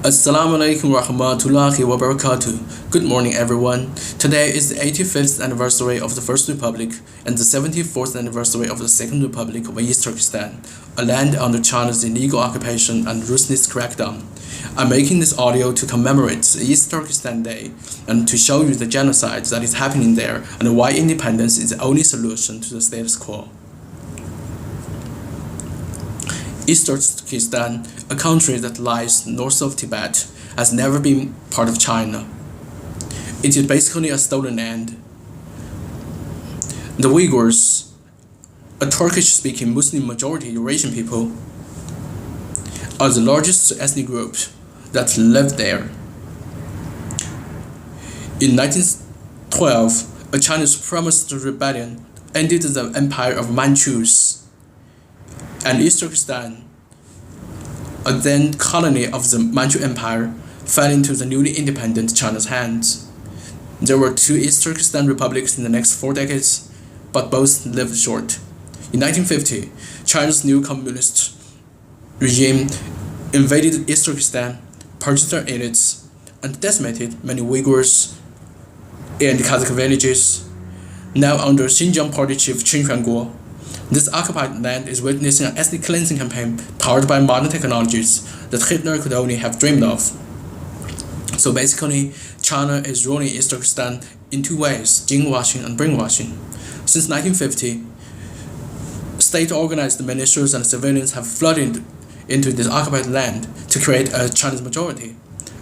Assalamu alaikum warahmatullahi wabarakatuh. Good morning, everyone. Today is the 85th anniversary of the First Republic and the 74th anniversary of the Second Republic of East Turkestan, a land under China's illegal occupation and ruthless crackdown. I'm making this audio to commemorate the East Turkestan Day and to show you the genocide that is happening there and why independence is the only solution to the status quo. East Turkestan, a country that lies north of Tibet, has never been part of China. It is basically a stolen land. The Uyghurs, a Turkish-speaking Muslim majority Eurasian people, are the largest ethnic group that live there. In 1912, a Chinese supremacist rebellion ended the empire of Manchus, and East Turkestan, a then colony of the Manchu Empire, fell into the newly independent China's hands. There were two East Turkestan republics in the next 4 decades, but both lived short. In 1950, China's new communist regime invaded East Turkestan, purged their elites, and decimated many Uyghurs and Kazakh villages. Now under Xinjiang Party chief Chen Xuanguo, this occupied land is witnessing an ethnic cleansing campaign powered by modern technologies that Hitler could only have dreamed of. So basically, China is ruling East Turkestan in two ways: jinwashing and brainwashing. Since 1950, state-organized militias and civilians have flooded into this occupied land to create a Chinese majority.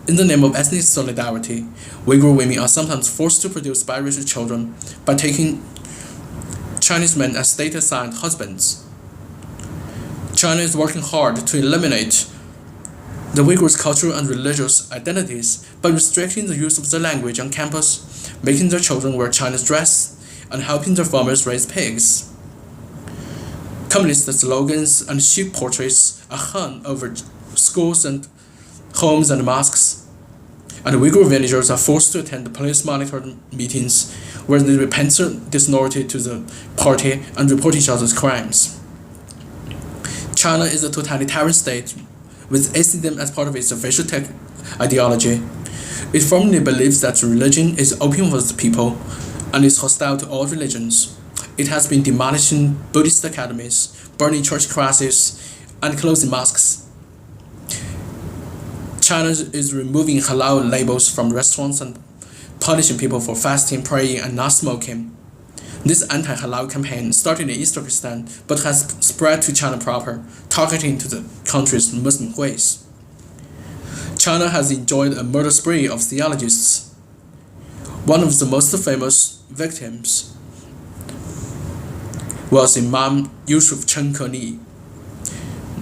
In the name of ethnic solidarity, Uyghur women are sometimes forced to produce biracial children by taking Chinese men as state-assigned husbands. China is working hard to eliminate the Uyghurs' cultural and religious identities by restricting the use of their language on campus, making their children wear Chinese dress, and helping their farmers raise pigs. Communist slogans and sheep portraits are hung over schools and homes and mosques, and Uyghur villagers are forced to attend the police-monitored meetings where they repent their disloyalty to the party and report each other's crimes. China is a totalitarian state with atheism as part of its official ideology. It firmly believes that religion is opium for the people and is hostile to all religions. It has been demolishing Buddhist academies, burning church crosses, and closing mosques. China is removing halal labels from restaurants and punishing people for fasting, praying, and not smoking. This anti-halal campaign started in East Turkestan but has spread to China proper, targeting to the country's Muslim ways. China has enjoyed a murder spree of theologists. One of the most famous victims was Imam Yusuf Chen Keni.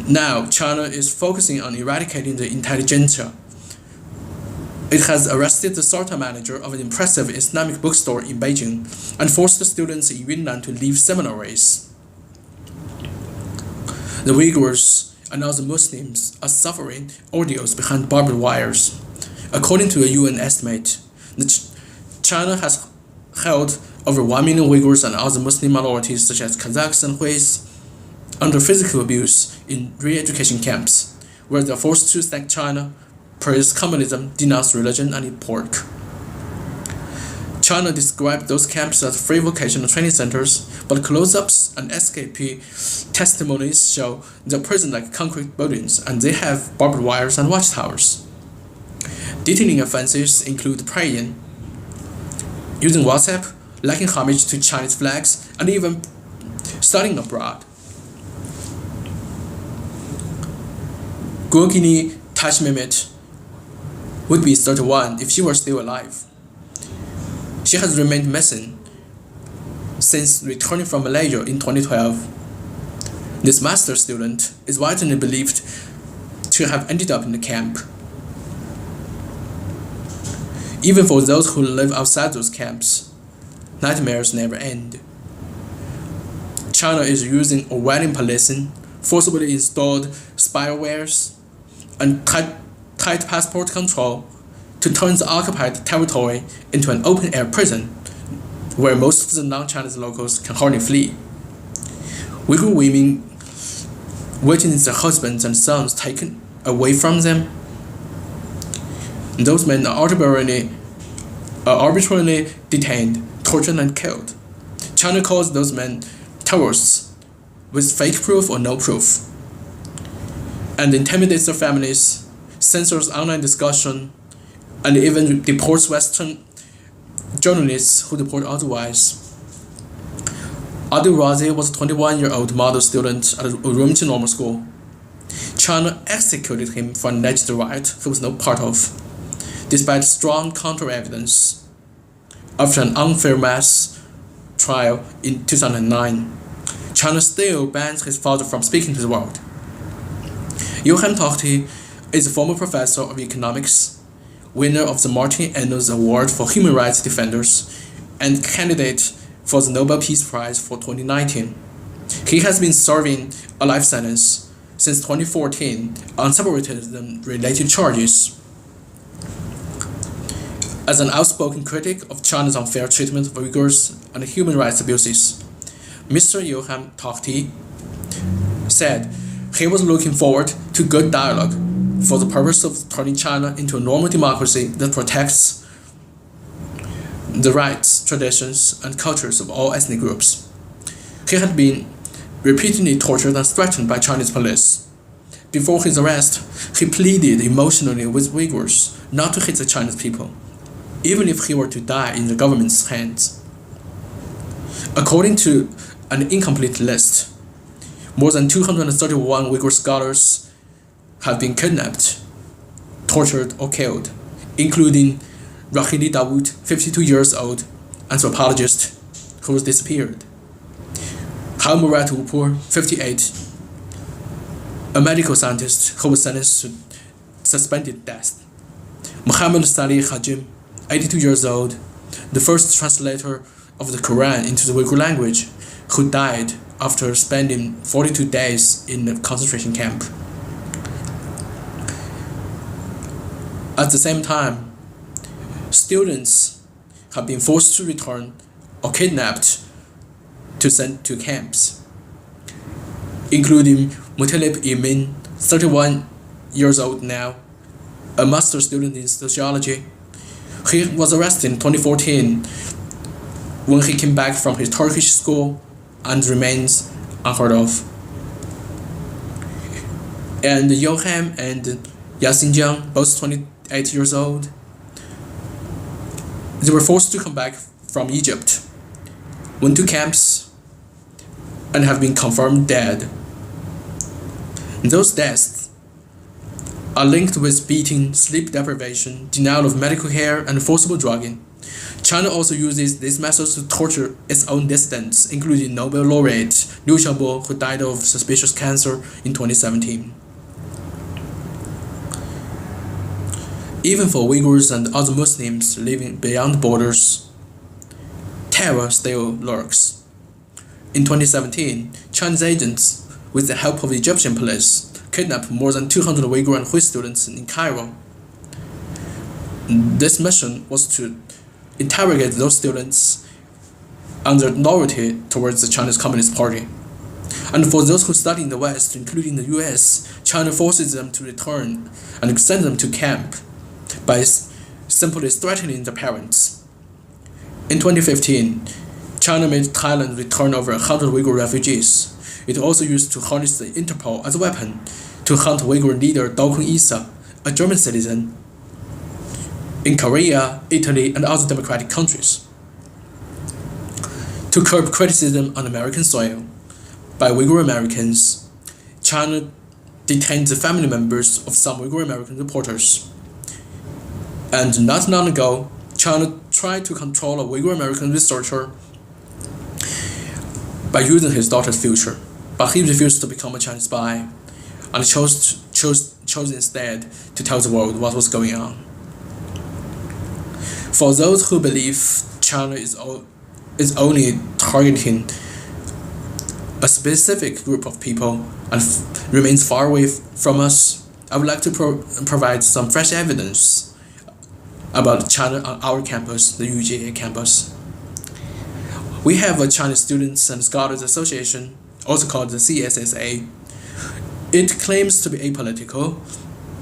Now, China is focusing on eradicating the intelligentsia. It has arrested the Sarta manager of an impressive Islamic bookstore in Beijing and forced the students in Yunnan to leave seminaries. The Uyghurs and other Muslims are suffering ordeals behind barbed wires. According to a UN estimate, China has held over 1 million Uyghurs and other Muslim minorities such as Kazakhs and Huis under physical abuse in re-education camps, where they are forced to thank China, praise communism, denounce religion, and eat pork. China described those camps as free vocational training centers, but close-ups and escapee testimonies show they're prison-like concrete buildings, and they have barbed wires and watchtowers. Detailing offenses include praying, using WhatsApp, liking homage to Chinese flags, and even studying abroad. Gurgini Tashmimit would be 31 if she were still alive. She has remained missing since returning from Malaysia in 2012. This master student is widely believed to have ended up in the camp. Even for those who live outside those camps, nightmares never end. China is using Orwellian policing, forcibly installed spywares, and tight passport control to turn the occupied territory into an open-air prison where most of the non-Chinese locals can hardly flee. Uyghur women witness their husbands and sons taken away from them Those men are arbitrarily detained, tortured, and killed. China calls those men terrorists, with fake proof or no proof, and intimidates their families, censors online discussion, and even deports Western journalists who report otherwise. Adil Razi was a 21-year-old model student at Urumqi Normal School. China executed him for an alleged riot he was no part of, despite strong counter-evidence. After an unfair mass trial in 2009, China still bans his father from speaking to the world. Yoham Tohti is a former professor of economics, winner of the Martin Ennals Award for Human Rights Defenders, and candidate for the Nobel Peace Prize for 2019. He has been serving a life sentence since 2014 on separatism-related charges. As an outspoken critic of China's unfair treatment of Uyghurs and human rights abuses, Mr. Yoham Tohti said he was looking forward to good dialogue for the purpose of turning China into a normal democracy that protects the rights, traditions, and cultures of all ethnic groups. He had been repeatedly tortured and threatened by Chinese police. Before his arrest, he pleaded emotionally with Uyghurs not to hate the Chinese people, even if he were to die in the government's hands. According to an incomplete list, more than 231 Uyghur scholars have been kidnapped, tortured, or killed, including Rahili Dawood, 52 years old, anthropologist who was disappeared; Murat Upur, 58, a medical scientist who was sentenced to suspended death; Muhammad Salih Hajim, 82 years old, the first translator of the Quran into the Uyghur language, who died after spending 42 days in a concentration camp. At the same time, students have been forced to return or kidnapped to sent to camps, including Mutalib Imin, 31 years old now, a master's student in sociology. He was arrested in 2014 when he came back from his Turkish school and remains unheard of. And Yoham and Yasinjiang, both 28 years old, they were forced to come back from Egypt, went to camps, and have been confirmed dead. Those deaths are linked with beating, sleep deprivation, denial of medical care, and forcible drugging. China also uses these methods to torture its own dissidents, including Nobel laureate Liu Xiaobo, who died of suspicious cancer in 2017. Even for Uyghurs and other Muslims living beyond borders, terror still lurks. In 2017, Chinese agents, with the help of Egyptian police, kidnapped more than 200 Uyghur and Hui students in Cairo. This mission was to interrogate those students under loyalty towards the Chinese Communist Party. And for those who study in the West, including the US, China forces them to return and send them to camp by simply threatening their parents. In 2015, China made Thailand return over 100 Uyghur refugees. It also used to harness the Interpol as a weapon to hunt Uyghur leader Daokun Issa, a German citizen, in Korea, Italy, and other democratic countries. To curb criticism on American soil by Uyghur Americans, China detained the family members of some Uyghur American reporters. And not long ago, China tried to control a Uyghur American researcher by using his daughter's future, but he refused to become a Chinese spy and chose instead to tell the world what was going on. For those who believe China is only targeting a specific group of people and remains far away from us, I would like to provide some fresh evidence about China on our campus, the UGA campus. We have a Chinese Students and Scholars Association, also called the CSSA. It claims to be apolitical,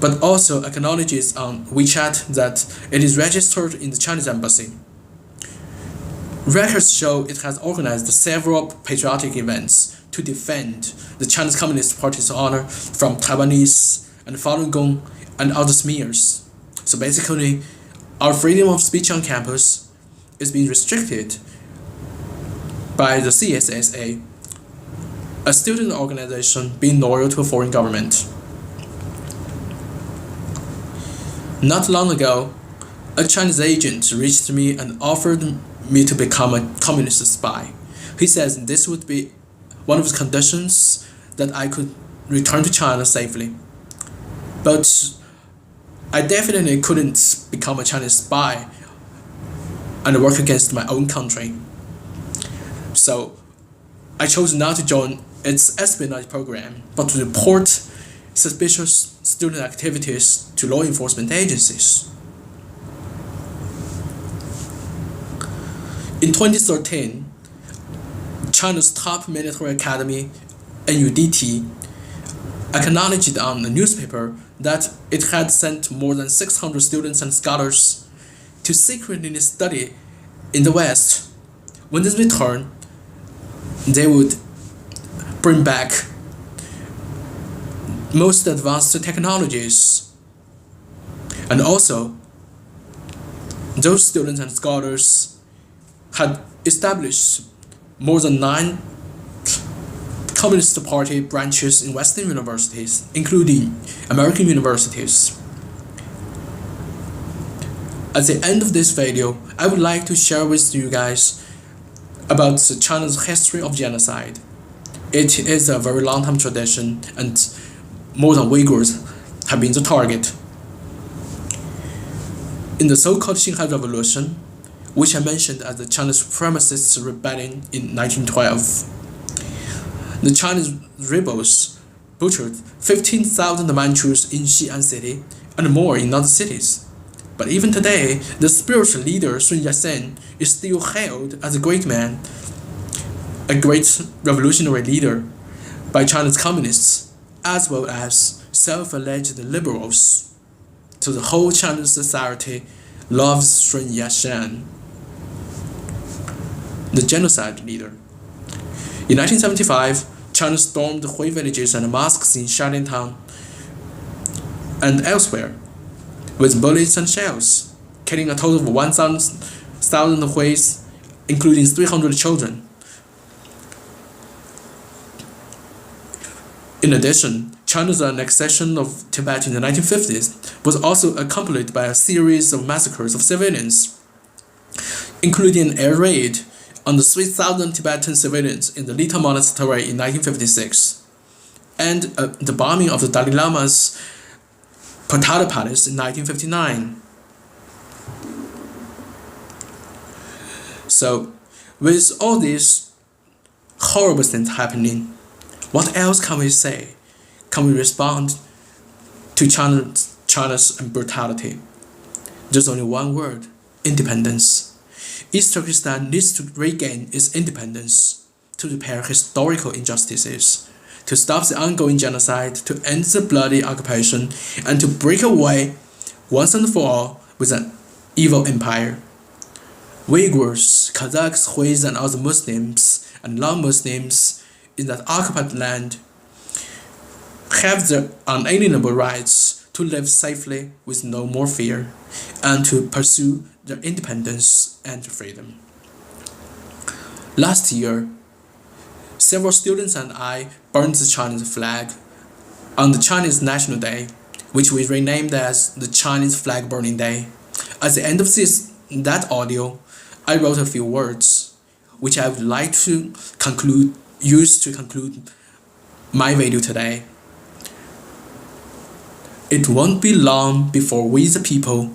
but also acknowledges on WeChat that it is registered in the Chinese embassy. Records show it has organized several patriotic events to defend the Chinese Communist Party's honor from Taiwanese and Falun Gong and other smears. So basically, our freedom of speech on campus is being restricted by the CSSA, a student organization being loyal to a foreign government. Not long ago, a Chinese agent reached me and offered me to become a communist spy. He says this would be one of the conditions that I could return to China safely. But I definitely couldn't become a Chinese spy and work against my own country. So I chose not to join its espionage program, but to report suspicious student activities to law enforcement agencies. In 2013, China's top military academy, NUDT, acknowledged on the newspaper that it had sent more than 600 students and scholars to secretly study in the West. When they return, they would bring back most advanced technologies. And also, those students and scholars had established more than 9 Communist Party branches in Western universities, including American universities. At the end of this video, I would like to share with you guys about China's history of genocide. It is a very long-time tradition, and more than Uyghurs have been the target. In the so-called Xinhai Revolution, which I mentioned as the Chinese supremacist rebellion in 1912, the Chinese rebels butchered 15,000 Manchus in Xi'an city and more in other cities. But even today, the spiritual leader Sun Yat-sen is still hailed as a great man, a great revolutionary leader by China's communists, as well as self-alleged liberals. So the whole Chinese society loves Sun Yat-sen, the genocide leader. In 1975, China stormed Hui villages and mosques in Shalintown and elsewhere with bullets and shells, killing a total of 1,000 Huis, including 300 children. In addition, China's annexation of Tibet in the 1950s was also accompanied by a series of massacres of civilians, including an air raid on the 3,000 Tibetan civilians in the Lita Monastery in 1956, and the bombing of the Dalai Lama's Potala Palace in 1959. So, with all these horrible things happening, what else can we say? Can we respond to China's brutality? There's only one word: independence. East Turkestan needs to regain its independence to repair historical injustices, to stop the ongoing genocide, to end the bloody occupation, and to break away once and for all with an evil empire. Uyghurs, Kazakhs, Huis, and other Muslims and non-Muslims in that occupied land have their unalienable rights to live safely with no more fear and to pursue their independence and freedom. Last year, several students and I burned the Chinese flag on the Chinese National Day, which we renamed as the Chinese Flag Burning Day. At the end of that audio, I wrote a few words, which I would like to use to conclude my video today. It won't be long before we the people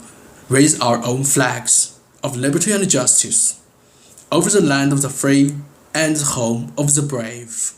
raise our own flags of liberty and justice over the land of the free and the home of the brave.